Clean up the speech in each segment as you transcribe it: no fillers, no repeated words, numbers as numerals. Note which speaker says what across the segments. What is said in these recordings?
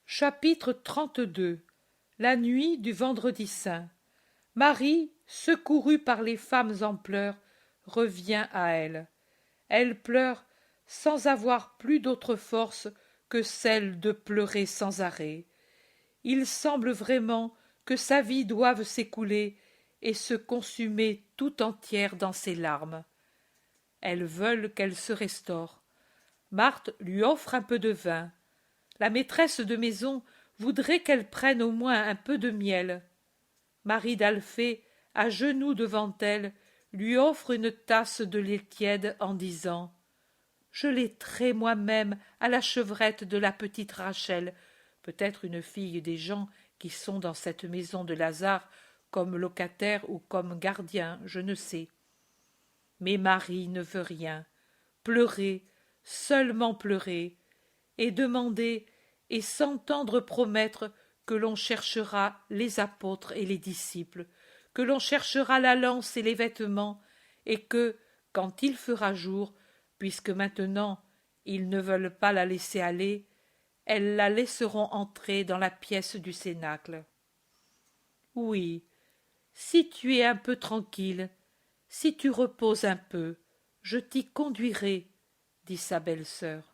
Speaker 1: Chapitre 32. La nuit du vendredi saint. Marie, secourue par les femmes en pleurs, revient à elle. Elle pleure sans avoir plus d'autre force que celle de pleurer sans arrêt. Il semble vraiment que sa vie doive s'écouler et se consumer tout entière dans ses larmes. Elles veulent qu'elle se restaure. Marthe lui offre un peu de vin. La maîtresse de maison voudrait qu'elle prenne au moins un peu de miel. Marie d'Alphée, à genoux devant elle, lui offre une tasse de lait tiède en disant « Je laiterai moi-même à la chevrette de la petite Rachel, peut-être une fille des gens qui sont dans cette maison de Lazare, comme locataire ou comme gardien, je ne sais. » Mais Marie ne veut rien. Pleurer, seulement pleurer, et demander et s'entendre promettre que l'on cherchera les apôtres et les disciples, que l'on cherchera la lance et les vêtements, et que, quand il fera jour, puisque maintenant ils ne veulent pas la laisser aller, elles la laisseront entrer dans la pièce du cénacle. Oui, si tu es un peu tranquille, si tu reposes un peu, je t'y conduirai, dit sa belle-sœur.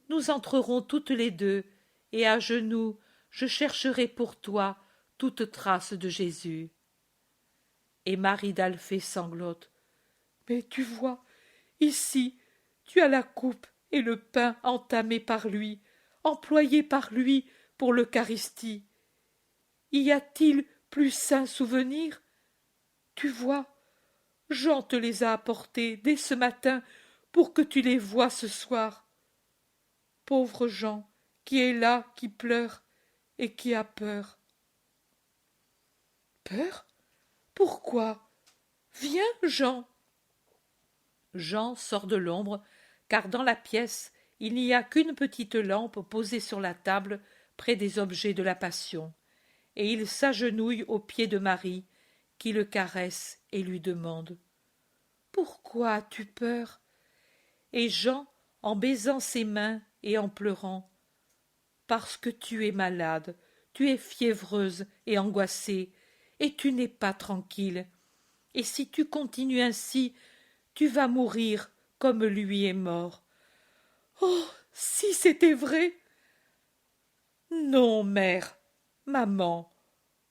Speaker 1: Nous entrerons toutes les deux, et à genoux, je chercherai pour toi toute trace de Jésus. Et Marie d'Alphée sanglote. Mais tu vois, ici, tu as la coupe et le pain entamés par lui, employés par lui pour l'Eucharistie. Y a-t-il plus saint souvenir? Tu vois, Jean te les a apportés dès ce matin pour que tu les voies ce soir. Pauvre Jean, qui est là, qui pleure et qui a peur. Peur? Pourquoi? Viens, Jean. Jean sort de l'ombre, car dans la pièce il n'y a qu'une petite lampe posée sur la table près des objets de la Passion, et il s'agenouille aux pieds de Marie, qui le caresse et lui demande « Pourquoi as-tu peur ?» Et Jean, en baisant ses mains et en pleurant « Parce que tu es malade, tu es fiévreuse et angoissée, et tu n'es pas tranquille. Et si tu continues ainsi, tu vas mourir comme lui est mort. Oh, si c'était vrai! Non, mère, maman.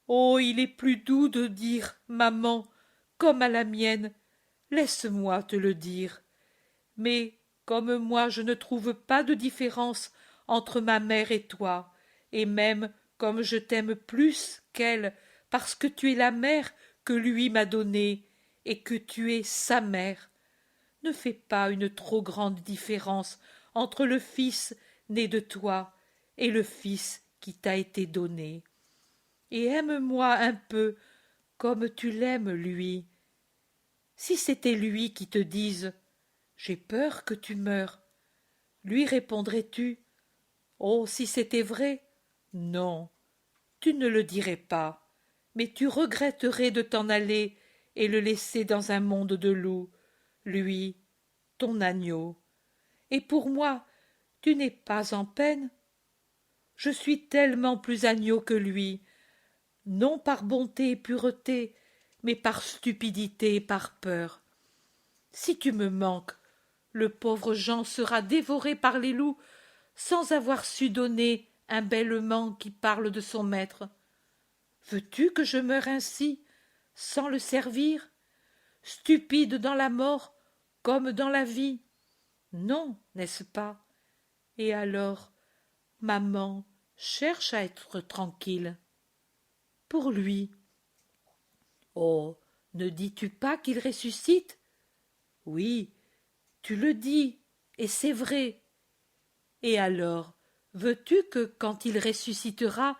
Speaker 1: Oh, il est plus doux de dire maman, comme à la mienne. Laisse-moi te le dire. Mais comme moi je ne trouve pas de différence entre ma mère et toi, et même comme je t'aime plus qu'elle, parce que tu es la mère que lui m'a donnée, et que tu es sa mère, ne fais pas une trop grande différence entre le fils né de toi et le fils qui t'a été donné. Et aime-moi un peu comme tu l'aimes lui. Si c'était lui qui te dise « J'ai peur que tu meures », lui répondrais-tu « Oh, si c'était vrai !» Non, tu ne le dirais pas, mais tu regretterais de t'en aller et le laisser dans un monde de loups, lui, ton agneau. Et pour moi, tu n'es pas en peine? Je suis tellement plus agneau que lui, non par bonté et pureté, mais par stupidité et par peur. Si tu me manques, le pauvre Jean sera dévoré par les loups sans avoir su donner un bêlement qui parle de son maître. Veux-tu que je meure ainsi, sans le servir, stupide dans la mort comme dans la vie? Non, n'est-ce pas? Et alors, maman cherche à être tranquille. Pour lui. Oh, ne dis-tu pas qu'il ressuscite? Oui, tu le dis, et c'est vrai. Et alors, veux-tu que, quand il ressuscitera,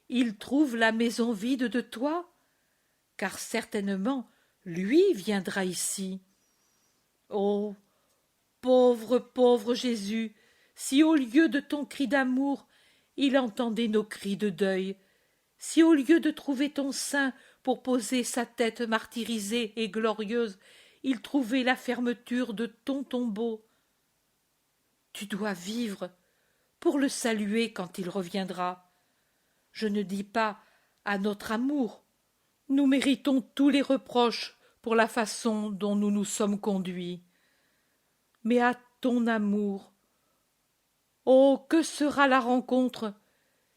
Speaker 1: il trouve la maison vide de toi? Car certainement, lui viendra ici. Oh, pauvre, pauvre Jésus, si au lieu de ton cri d'amour, il entendait nos cris de deuil, si au lieu de trouver ton sein pour poser sa tête martyrisée et glorieuse, il trouvait la fermeture de ton tombeau. Tu dois vivre, pour le saluer quand il reviendra. Je ne dis pas à notre amour. Nous méritons tous les reproches pour la façon dont nous nous sommes conduits. Mais à ton amour. Oh, que sera la rencontre?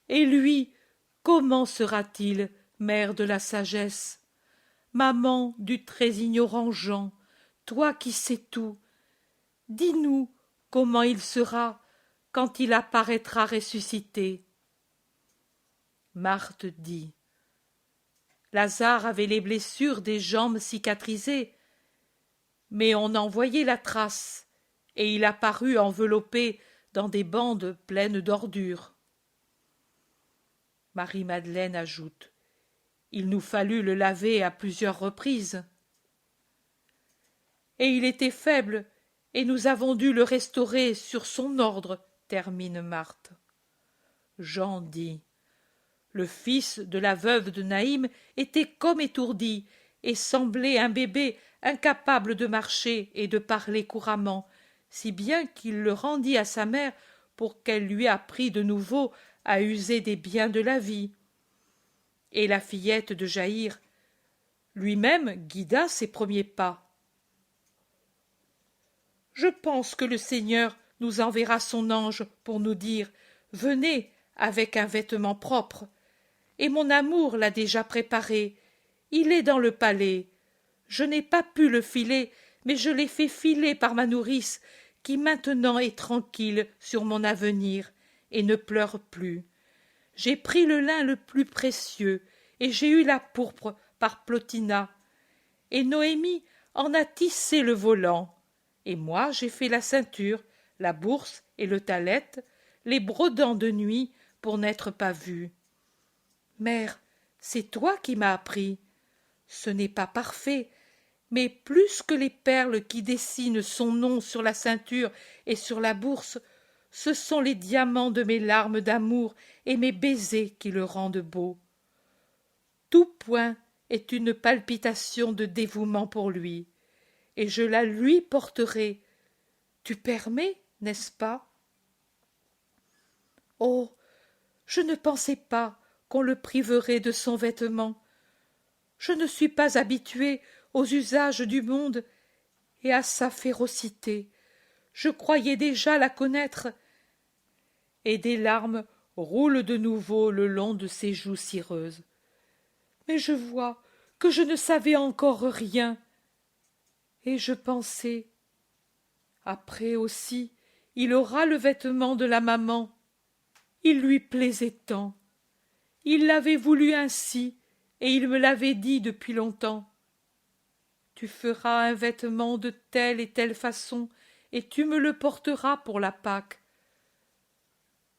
Speaker 1: Et lui, comment sera-t-il, mère de la sagesse? Maman du très ignorant Jean, toi qui sais tout, dis-nous comment il sera quand il apparaîtra ressuscité. Marthe dit: Lazare avait les blessures des jambes cicatrisées, mais on en voyait la trace, et il apparut enveloppé dans des bandes pleines d'ordures. Marie-Madeleine ajoute: Il nous fallut le laver à plusieurs reprises. Et il était faible, et nous avons dû le restaurer sur son ordre, termine Marthe. Jean dit: Le fils de la veuve de Naïm était comme étourdi, et semblait un bébé incapable de marcher et de parler couramment, si bien qu'il le rendit à sa mère pour qu'elle lui apprît de nouveau à user des biens de la vie. Et la fillette de Jaïr lui-même guida ses premiers pas. Je pense que le Seigneur nous enverra son ange pour nous dire: Venez avec un vêtement propre. Et mon amour l'a déjà préparé. Il est dans le palais. Je n'ai pas pu le filer, mais je l'ai fait filer par ma nourrice, qui maintenant est tranquille sur mon avenir et ne pleure plus. J'ai pris le lin le plus précieux, et j'ai eu la pourpre par Plotina. Et Noémie en a tissé le volant. Et moi j'ai fait la ceinture, la bourse et le talet, les brodants de nuit pour n'être pas vue. Mère, c'est toi qui m'as appris. Ce n'est pas parfait, mais plus que les perles qui dessinent son nom sur la ceinture et sur la bourse, ce sont les diamants de mes larmes d'amour et mes baisers qui le rendent beau. Tout point est une palpitation de dévouement pour lui, et je la lui porterai. Tu permets, n'est-ce pas? Oh, je ne pensais pas qu'on le priverait de son vêtement. Je ne suis pas habituée aux usages du monde et à sa férocité. Je croyais déjà la connaître. Et des larmes roulent de nouveau le long de ses joues cireuses. Mais je vois que je ne savais encore rien. Et je pensais: après aussi, il aura le vêtement de la maman. Il lui plaisait tant. Il l'avait voulu ainsi, et il me l'avait dit depuis longtemps. Tu feras un vêtement de telle et telle façon, et tu me le porteras pour la Pâque.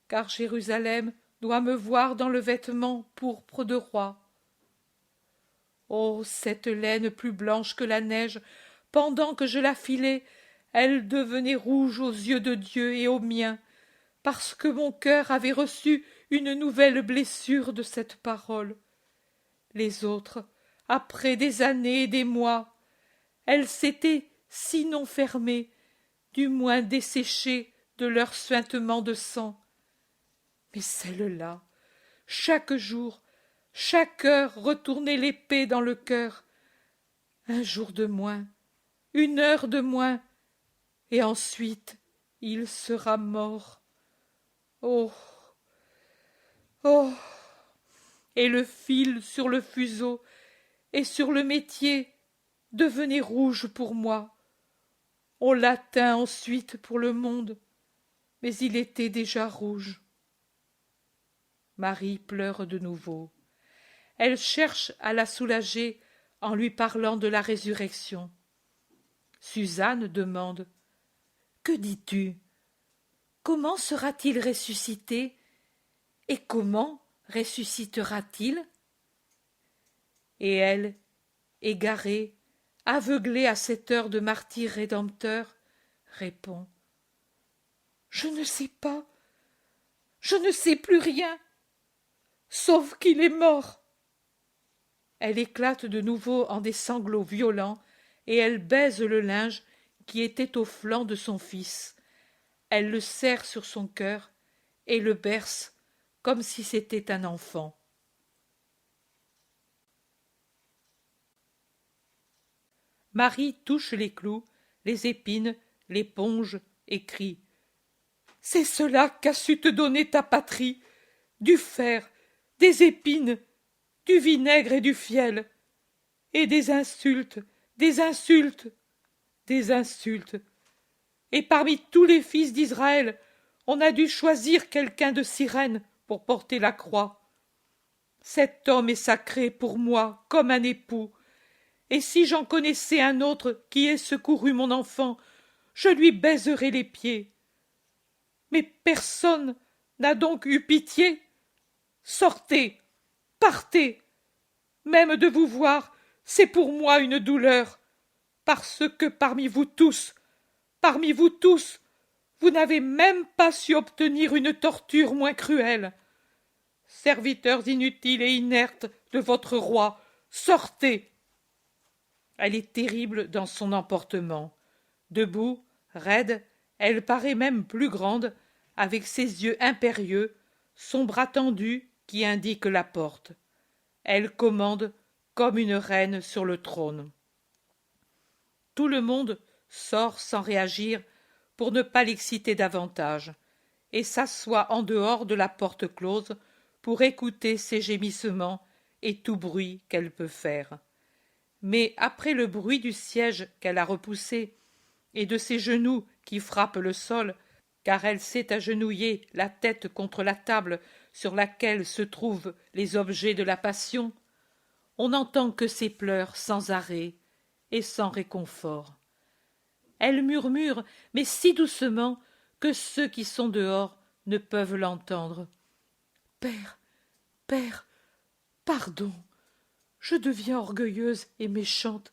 Speaker 1: Car Jérusalem doit me voir dans le vêtement pourpre de roi. Oh, cette laine plus blanche que la neige, pendant que je la filais, elle devenait rouge aux yeux de Dieu et aux miens, parce que mon cœur avait reçu une nouvelle blessure de cette parole. Les autres, après des années et des mois, elles s'étaient, sinon fermées, du moins desséchées de leur suintement de sang. Mais celle-là, chaque jour, chaque heure retournait l'épée dans le cœur. Un jour de moins, une heure de moins, et ensuite il sera mort. Oh, oh, et le fil sur le fuseau et sur le métier devenait rouge pour moi. On l'a teint ensuite pour le monde, mais il était déjà rouge. Marie pleure de nouveau. Elle cherche à la soulager en lui parlant de la résurrection. Suzanne demande: Que dis-tu? Comment sera-t-il ressuscité? Et comment ressuscitera-t-il? Et elle, égarée, aveuglée à cette heure de martyr rédempteur, répond: Je ne sais pas, je ne sais plus rien, sauf qu'il est mort. Elle éclate de nouveau en des sanglots violents, et elle baise le linge qui était au flanc de son fils. Elle le serre sur son cœur, et le berce comme si c'était un enfant. Marie touche les clous, les épines, l'éponge et crie. C'est cela qu'a su te donner ta patrie, du fer, des épines, du vinaigre et du fiel, et des insultes, des insultes, des insultes. Et parmi tous les fils d'Israël, on a dû choisir quelqu'un de sirène pour porter la croix. Cet homme est sacré pour moi comme un époux, et si j'en connaissais un autre qui ait secouru mon enfant, je lui baiserais les pieds. Mais personne n'a donc eu pitié. Sortez, partez. Même de vous voir, c'est pour moi une douleur, parce que parmi vous tous, vous n'avez même pas su obtenir une torture moins cruelle. Serviteurs inutiles et inertes de votre roi, sortez. Elle est terrible dans son emportement. Debout, raide, elle paraît même plus grande, avec ses yeux impérieux, son bras tendu qui indique la porte. Elle commande comme une reine sur le trône. Tout le monde sort sans réagir pour ne pas l'exciter davantage, et s'assoit en dehors de la porte close pour écouter ses gémissements et tout bruit qu'elle peut faire. Mais après le bruit du siège qu'elle a repoussé et de ses genoux qui frappent le sol, car elle s'est agenouillée la tête contre la table sur laquelle se trouvent les objets de la passion, on n'entend que ses pleurs sans arrêt et sans réconfort. Elle murmure, mais si doucement que ceux qui sont dehors ne peuvent l'entendre. « Père, père, pardon, je deviens orgueilleuse et méchante,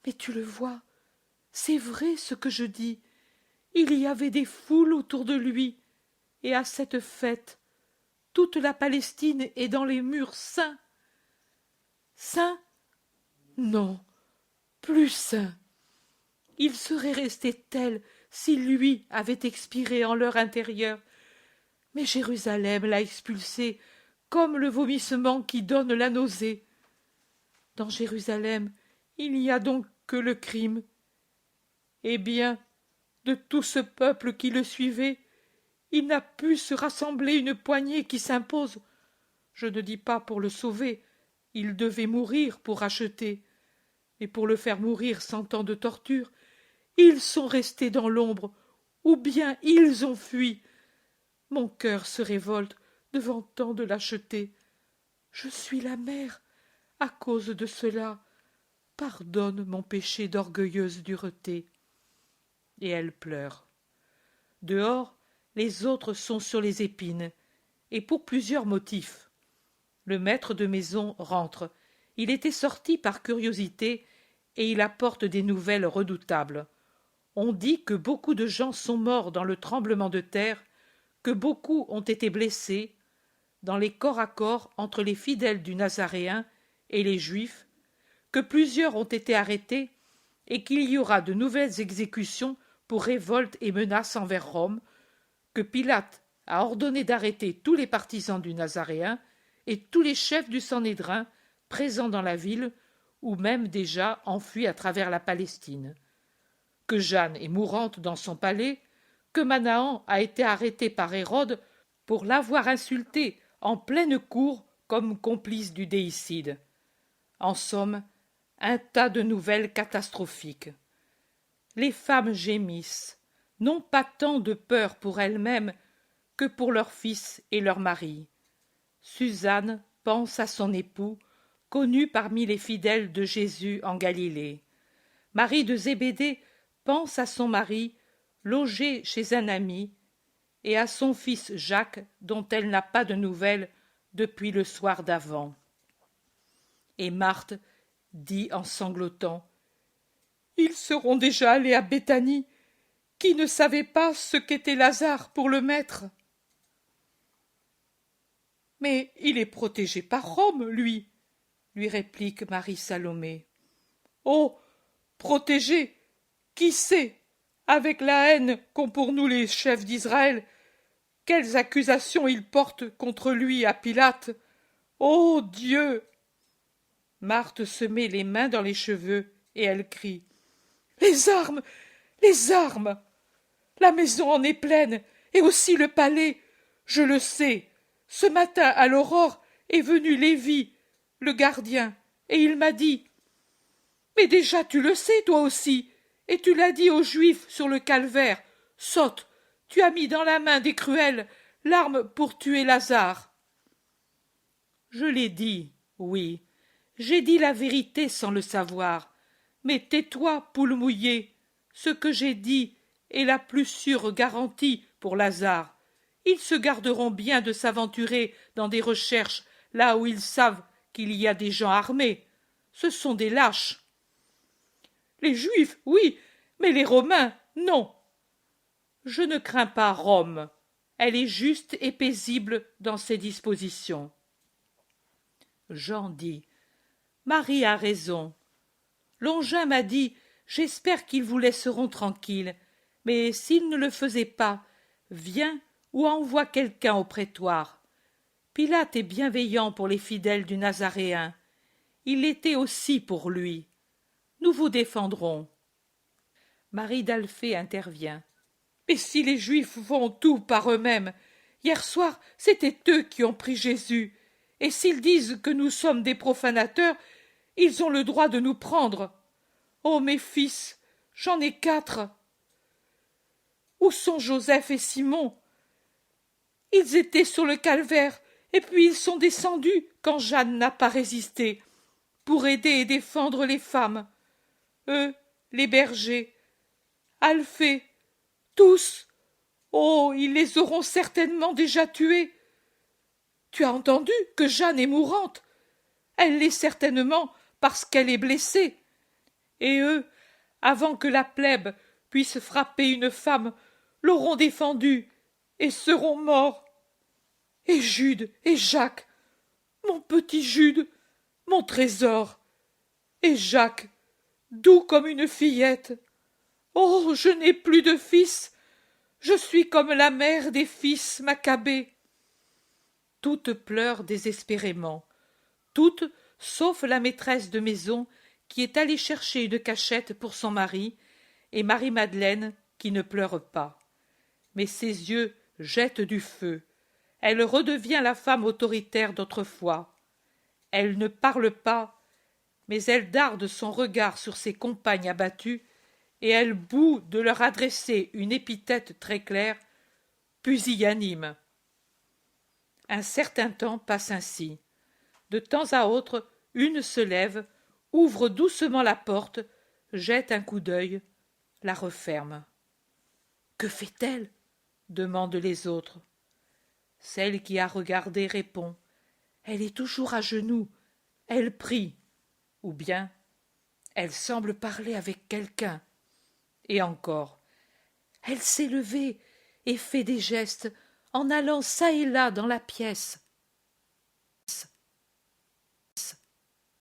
Speaker 1: mais tu le vois, c'est vrai ce que je dis. Il y avait des foules autour de lui, et à cette fête, toute la Palestine est dans les murs saints. Saints? Non, plus saints. Il serait resté tel si lui avait expiré en leur intérieur. Mais Jérusalem l'a expulsé comme le vomissement qui donne la nausée. Dans Jérusalem, il n'y a donc que le crime. Eh bien, de tout ce peuple qui le suivait, il n'a pu se rassembler une poignée qui s'impose. Je ne dis pas pour le sauver, il devait mourir pour racheter. Mais pour le faire mourir sans tant de torture, ils sont restés dans l'ombre, ou bien ils ont fui. Mon cœur se révolte devant tant de lâcheté. Je suis la mère à cause de cela. Pardonne mon péché d'orgueilleuse dureté. Et elle pleure. Dehors, les autres sont sur les épines, et pour plusieurs motifs. Le maître de maison rentre. Il était sorti par curiosité, et il apporte des nouvelles redoutables. On dit que beaucoup de gens sont morts dans le tremblement de terre, que beaucoup ont été blessés, dans les corps à corps entre les fidèles du Nazaréen et les Juifs, que plusieurs ont été arrêtés, et qu'il y aura de nouvelles exécutions pour révolte et menaces envers Rome, que Pilate a ordonné d'arrêter tous les partisans du Nazaréen et tous les chefs du Sanhédrin présents dans la ville ou même déjà enfuis à travers la Palestine, que Jeanne est mourante dans son palais, que Manahan a été arrêté par Hérode pour l'avoir insulté en pleine cour comme complice du déicide. En somme, un tas de nouvelles catastrophiques. Les femmes gémissent, non pas tant de peur pour elles-mêmes que pour leurs fils et leurs maris. Suzanne pense à son époux, connu parmi les fidèles de Jésus en Galilée. Marie de Zébédée pense à son mari, logé chez un ami, et à son fils Jacques, dont elle n'a pas de nouvelles depuis le soir d'avant. Et Marthe dit en sanglotant: « Ils seront déjà allés à Béthanie. Qui ne savait pas ce qu'était Lazare pour le maître? » « Mais il est protégé par Rome, lui, lui réplique Marie-Salomé. Oh, protégé, qui sait, avec la haine qu'ont pour nous les chefs d'Israël, quelles accusations il porte contre lui à Pilate. Ô Dieu! Marthe se met les mains dans les cheveux et elle crie. Les armes! Les armes! La maison en est pleine, et aussi le palais. Je le sais. Ce matin, à l'aurore, est venu Lévi, le gardien, et il m'a dit. Mais déjà tu le sais, toi aussi, et tu l'as dit aux Juifs sur le calvaire. Sotte, tu as mis dans la main des cruels l'arme pour tuer Lazare. Je l'ai dit, oui. J'ai dit la vérité sans le savoir. Mais tais-toi, poule mouillée. Ce que j'ai dit est la plus sûre garantie pour Lazare. Ils se garderont bien de s'aventurer dans des recherches là où ils savent qu'il y a des gens armés. Ce sont des lâches. Les Juifs, oui, mais les Romains, non. Je ne crains pas Rome. Elle est juste et paisible dans ses dispositions. Jean dit. Marie a raison. Longin m'a dit. J'espère qu'ils vous laisseront tranquille. Mais s'ils ne le faisaient pas, viens ou envoie quelqu'un au prétoire. Pilate est bienveillant pour les fidèles du Nazaréen. Il l'était aussi pour lui. Nous vous défendrons. Marie d'Alphée intervient. Mais si les Juifs font tout par eux-mêmes, hier soir, c'était eux qui ont pris Jésus. Et s'ils disent que nous sommes des profanateurs, ils ont le droit de nous prendre. Oh, mes fils, j'en ai 4. Où sont Joseph et Simon? Ils étaient sur le calvaire, et puis ils sont descendus quand Jeanne n'a pas résisté, pour aider et défendre les femmes. Eux, les bergers, Alphée, tous. Oh, ils les auront certainement déjà tués. Tu as entendu que Jeanne est mourante? Elle l'est certainement parce qu'elle est blessée. Et eux, avant que la plèbe puisse frapper une femme, l'auront défendue et seront morts. Et Jude et Jacques, mon petit Jude, mon trésor, et Jacques, doux comme une fillette. Oh, je n'ai plus de fils, je suis comme la mère des fils Maccabée. Toutes pleurent désespérément, toutes sauf la maîtresse de maison qui est allée chercher une cachette pour son mari, et Marie-Madeleine qui ne pleure pas. Mais ses yeux jettent du feu. Elle redevient la femme autoritaire d'autrefois. Elle ne parle pas, mais elle darde son regard sur ses compagnes abattues, et elle bout de leur adresser une épithète très claire, pusillanime. Un certain temps passe ainsi. De temps à autre, une se lève, ouvre doucement la porte, jette un coup d'œil, la referme. Que fait-elle? Demandent les autres. Celle qui a regardé répond. Elle est toujours à genoux, elle prie. Ou bien, elle semble parler avec quelqu'un. Et encore, elle s'est levée et fait des gestes en allant çà et là dans la pièce.